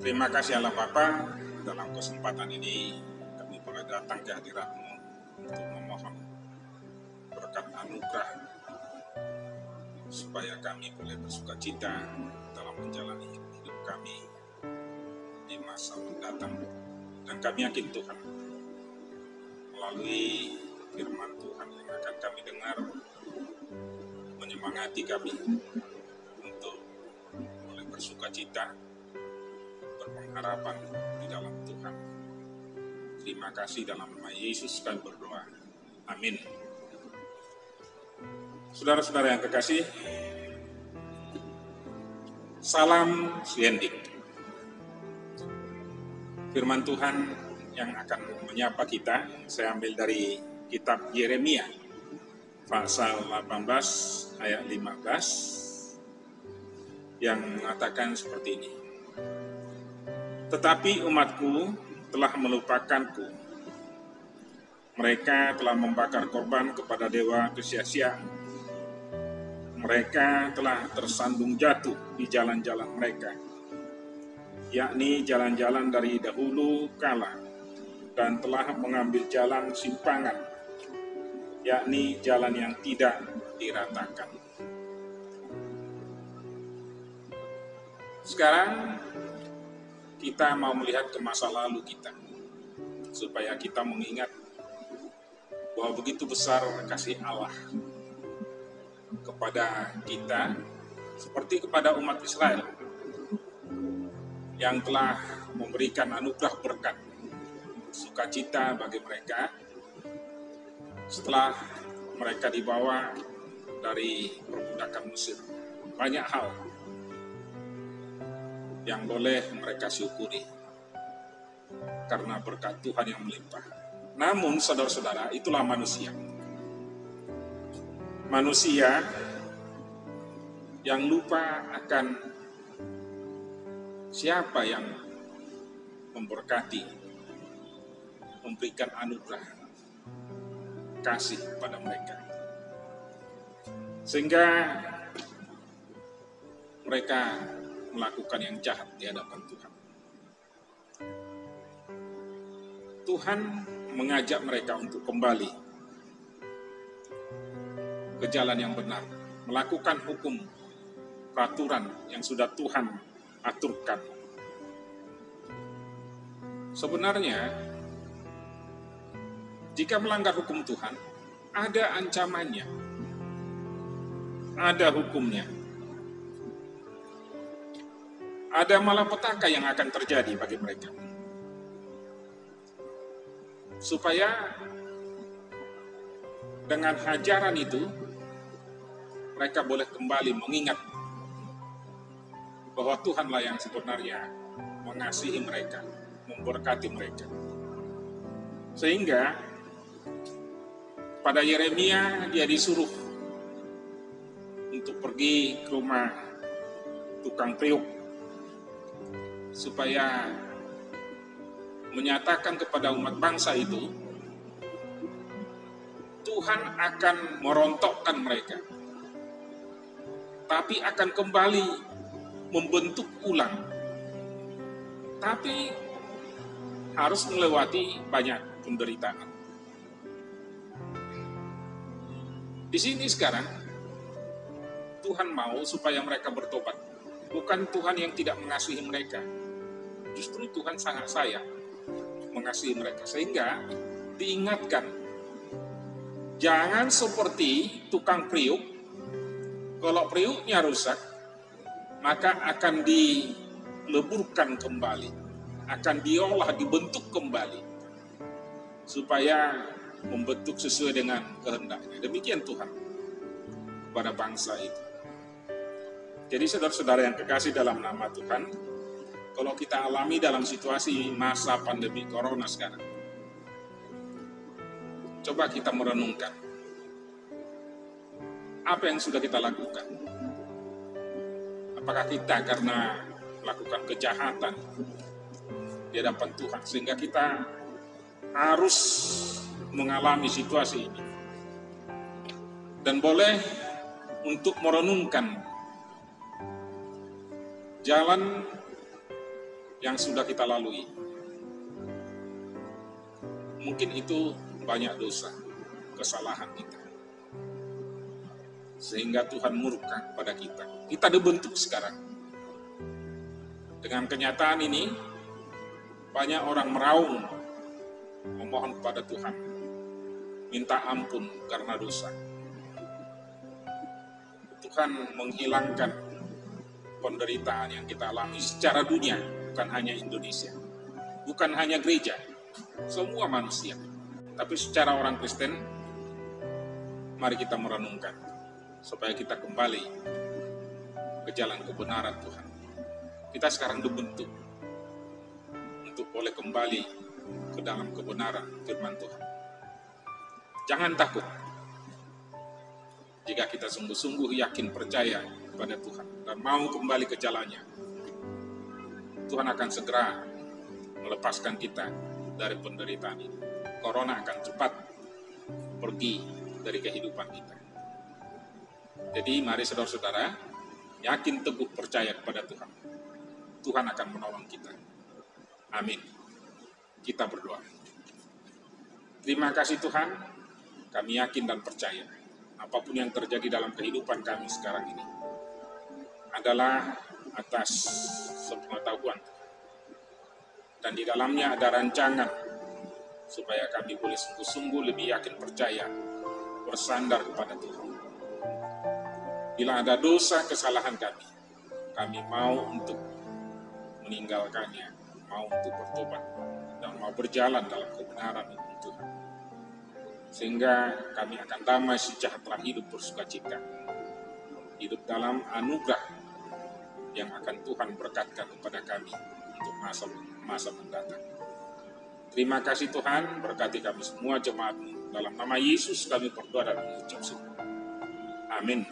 Terima kasih Allah Bapa, dalam kesempatan ini kami boleh datang ke hadirat-Mu untuk memohon berkat anugerah supaya kami boleh bersukacita dalam menjalani hidup kami di masa mendatang. Dan kami yakin Tuhan, melalui firman Tuhan yang akan kami dengar, menyemangati kami untuk boleh bersukacita, berpengharapan di dalam Tuhan. Terima kasih, dalam nama Yesus kami berdoa. Amin. Saudara-saudara yang kekasih, salam siendik. Firman Tuhan yang akan menyapa kita, saya ambil dari kitab Yeremia, pasal 18 ayat 15, yang mengatakan seperti ini. Tetapi umatku telah melupakanku. Mereka telah membakar korban kepada dewa kesia-siaan. Mereka telah tersandung jatuh di jalan-jalan mereka, yakni jalan-jalan dari dahulu kala, dan telah mengambil jalan simpangan, yakni jalan yang tidak diratakan. Sekarang kita mau melihat ke masa lalu kita, supaya kita mengingat bahwa begitu besar kasih Allah kepada kita, seperti kepada umat Israel yang telah memberikan anugerah berkat, sukacita bagi mereka setelah mereka dibawa dari perbudakan Mesir. Banyak hal yang boleh mereka syukuri karena berkat Tuhan yang melimpah. Namun saudara-saudara, itulah manusia. Manusia yang lupa akan siapa yang memberkati, memberikan anugerah, kasih pada mereka. Sehingga mereka melakukan yang jahat di hadapan Tuhan. Tuhan mengajak mereka untuk kembali ke jalan yang benar, melakukan hukum, peraturan yang sudah Tuhan aturkan. Sebenarnya, jika melanggar hukum Tuhan, ada ancamannya, ada hukumnya, ada malapetaka yang akan terjadi bagi mereka. Supaya dengan hajaran itu, mereka boleh kembali mengingat bahwa Tuhanlah yang sebenarnya mengasihi mereka, memberkati mereka. Sehingga pada Yeremia dia disuruh untuk pergi ke rumah tukang priuk supaya menyatakan kepada umat bangsa itu, Tuhan akan merontokkan mereka, tapi akan kembali membentuk ulang. Tapi harus melewati banyak penderitaan. Di sini sekarang, Tuhan mau supaya mereka bertobat. Bukan Tuhan yang tidak mengasihi mereka. Justru Tuhan sangat sayang mengasihi mereka. Sehingga diingatkan, jangan seperti tukang priuk. Kalau priuknya rusak, maka akan dileburkan kembali, akan diolah, dibentuk kembali, supaya membentuk sesuai dengan kehendaknya. Demikian Tuhan pada bangsa itu. Jadi saudara-saudara yang kekasih dalam nama Tuhan, kalau kita alami dalam situasi masa pandemi corona sekarang, coba kita merenungkan, apa yang sudah kita lakukan? Apakah kita karena melakukan kejahatan di hadapan Tuhan, sehingga kita harus mengalami situasi ini? Dan boleh untuk merenungkan jalan yang sudah kita lalui. Mungkin itu banyak dosa, kesalahan kita, sehingga Tuhan murka pada kita. Kita dibentuk sekarang. Dengan kenyataan ini, banyak orang meraung, memohon kepada Tuhan, minta ampun karena dosa. Tuhan menghilangkan penderitaan yang kita alami secara dunia, bukan hanya Indonesia, bukan hanya gereja, semua manusia. Tapi secara orang Kristen, mari kita merenungkan supaya kita kembali ke jalan kebenaran Tuhan. Kita sekarang dibentuk untuk boleh kembali ke dalam kebenaran firman Tuhan. Jangan takut. Jika kita sungguh-sungguh yakin percaya pada Tuhan dan mau kembali ke jalannya, Tuhan akan segera melepaskan kita dari penderitaan ini. Corona akan cepat pergi dari kehidupan kita. Jadi mari saudara-saudara, yakin teguh percaya kepada Tuhan. Tuhan akan menolong kita. Amin. Kita berdoa. Terima kasih Tuhan, kami yakin dan percaya apapun yang terjadi dalam kehidupan kami sekarang ini adalah atas sepengetahuan dan di dalamnya ada rancangan supaya kami boleh sungguh-sungguh lebih yakin percaya bersandar kepada Tuhan. Bila ada dosa kesalahan kami mau untuk meninggalkannya, mau untuk bertobat dan mau berjalan dalam kebenaran Tuhan. Sehingga kami akan damai sejahtera, hidup bersukacita, hidup dalam anugerah yang akan Tuhan berkatkan kepada kami untuk masa mendatang. Terima kasih Tuhan, berkati kami semua jemaat-Mu. Dalam nama Yesus kami berdoa dan mengucap syukur. Amin.